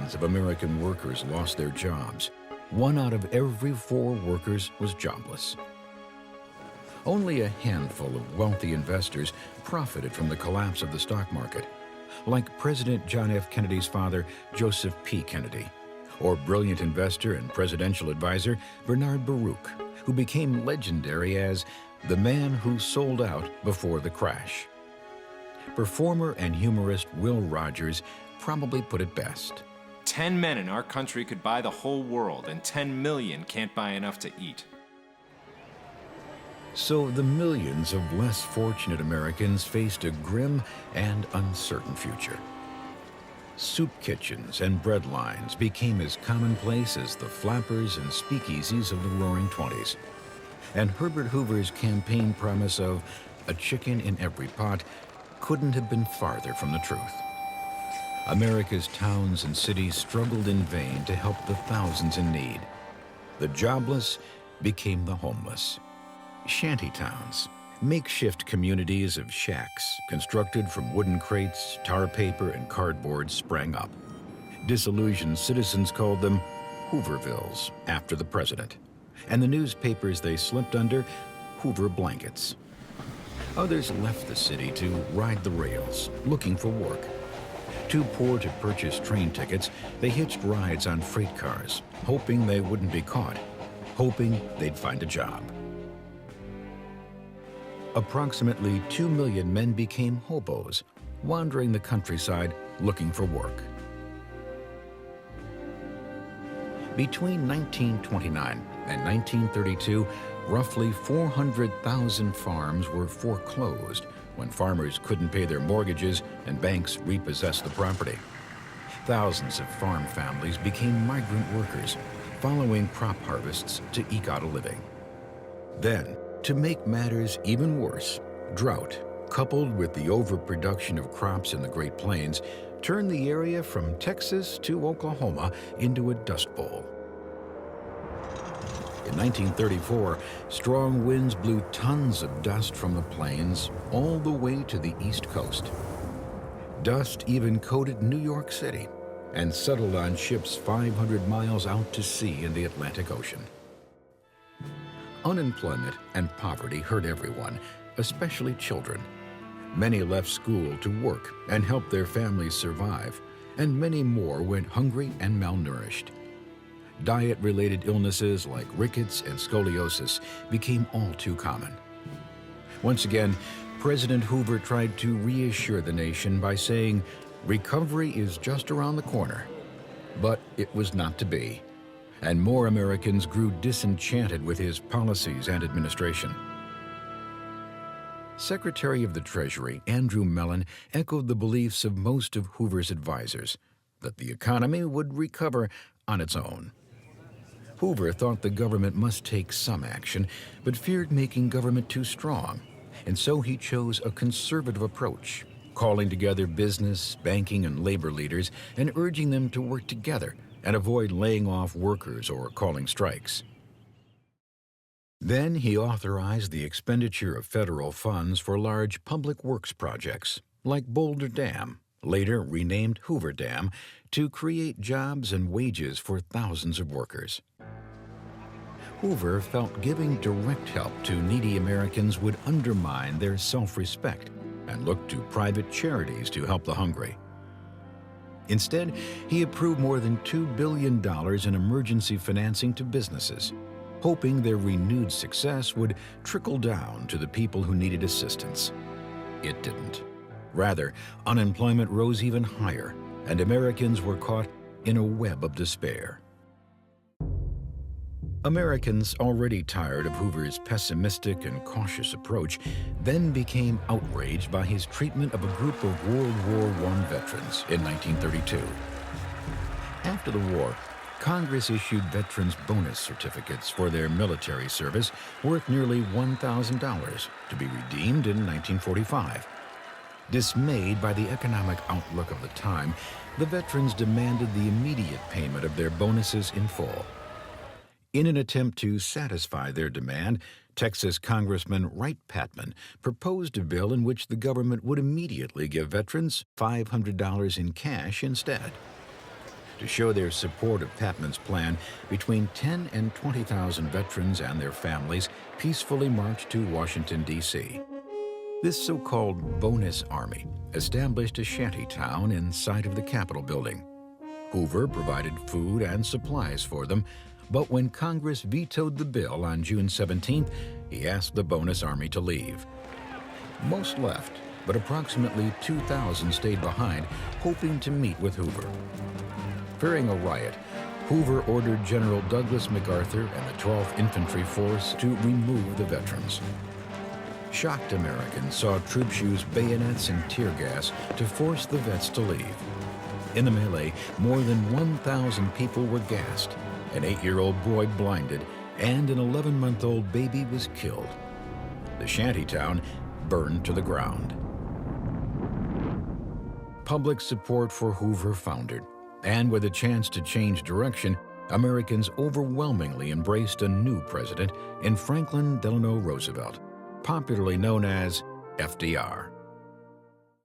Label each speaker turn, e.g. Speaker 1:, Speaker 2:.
Speaker 1: millions of American workers lost their jobs. 1 out of every 4 workers was jobless. Only a handful of wealthy investors profited from the collapse of the stock market, like President John F. Kennedy's father, Joseph P. Kennedy, or brilliant investor and presidential advisor Bernard Baruch, who became legendary as the man who sold out before the crash. Performer and humorist Will Rogers probably put it best.
Speaker 2: 10 men in our country could buy the whole world, and 10 million can't buy enough to eat.
Speaker 1: So the millions of less fortunate Americans faced a grim and uncertain future. Soup kitchens and bread lines became as commonplace as the flappers and speakeasies of the Roaring '20s. And Herbert Hoover's campaign promise of a chicken in every pot couldn't have been farther from the truth. America's towns and cities struggled in vain to help the thousands in need. The jobless became the homeless. Shanty towns, makeshift communities of shacks constructed from wooden crates, tar paper, and cardboard sprang up. Disillusioned citizens called them Hoovervilles after the president, and the newspapers they slept under, Hoover blankets. Others left the city to ride the rails, looking for work. Too poor to purchase train tickets, they hitched rides on freight cars, hoping they wouldn't be caught, hoping they'd find a job. Approximately 2 million men became hobos, wandering the countryside looking for work. Between 1929 and 1932, roughly 400,000 farms were foreclosed when farmers couldn't pay their mortgages and banks repossessed the property. Thousands of farm families became migrant workers, following crop harvests to eke out a living. Then, to make matters even worse, drought, coupled with the overproduction of crops in the Great Plains, turned the area from Texas to Oklahoma into a dust bowl. In 1934, strong winds blew tons of dust from the plains all the way to the East Coast. Dust even coated New York City and settled on ships 500 miles out to sea in the Atlantic Ocean. Unemployment and poverty hurt everyone, especially children. Many left school to work and help their families survive, and many more went hungry and malnourished. Diet-related illnesses like rickets and scoliosis became all too common. Once again, President Hoover tried to reassure the nation by saying, "Recovery is just around the corner." But it was not to be, and more Americans grew disenchanted with his policies and administration. Secretary of the Treasury Andrew Mellon echoed the beliefs of most of Hoover's advisors, that the economy would recover on its own. Hoover thought the government must take some action, but feared making government too strong, and so he chose a conservative approach, calling together business, banking, and labor leaders and urging them to work together and avoid laying off workers or calling strikes. Then he authorized the expenditure of federal funds for large public works projects, like Boulder Dam, later renamed Hoover Dam, to create jobs and wages for thousands of workers. Hoover felt giving direct help to needy Americans would undermine their self-respect and looked to private charities to help the hungry. Instead, he approved more than $2 billion in emergency financing to businesses, hoping their renewed success would trickle down to the people who needed assistance. It didn't. Rather, unemployment rose even higher, and Americans were caught in a web of despair. Americans, already tired of Hoover's pessimistic and cautious approach, then became outraged by his treatment of a group of World War I veterans in 1932. After the war, Congress issued veterans bonus certificates for their military service worth nearly $1,000 to be redeemed in 1945. Dismayed by the economic outlook of the time, the veterans demanded the immediate payment of their bonuses in full. In an attempt to satisfy their demand, Texas Congressman Wright Patman proposed a bill in which the government would immediately give veterans $500 in cash instead. To show their support of Patman's plan, between 10 and 20,000 veterans and their families peacefully marched to Washington, D.C. This so-called bonus army established a shanty town in sight of the Capitol building. Hoover provided food and supplies for them, but when Congress vetoed the bill on June 17th, he asked the bonus army to leave. Most left, but approximately 2,000 stayed behind, hoping to meet with Hoover. Fearing a riot, Hoover ordered General Douglas MacArthur and the 12th Infantry Force to remove the veterans. Shocked Americans saw troops use bayonets and tear gas to force the vets to leave. In the melee, more than 1,000 people were gassed, an 8-year-old boy blinded, and an 11-month-old baby was killed. The shantytown burned to the ground. Public support for Hoover foundered, and with a chance to change direction, Americans overwhelmingly embraced a new president in Franklin Delano Roosevelt, popularly known as FDR.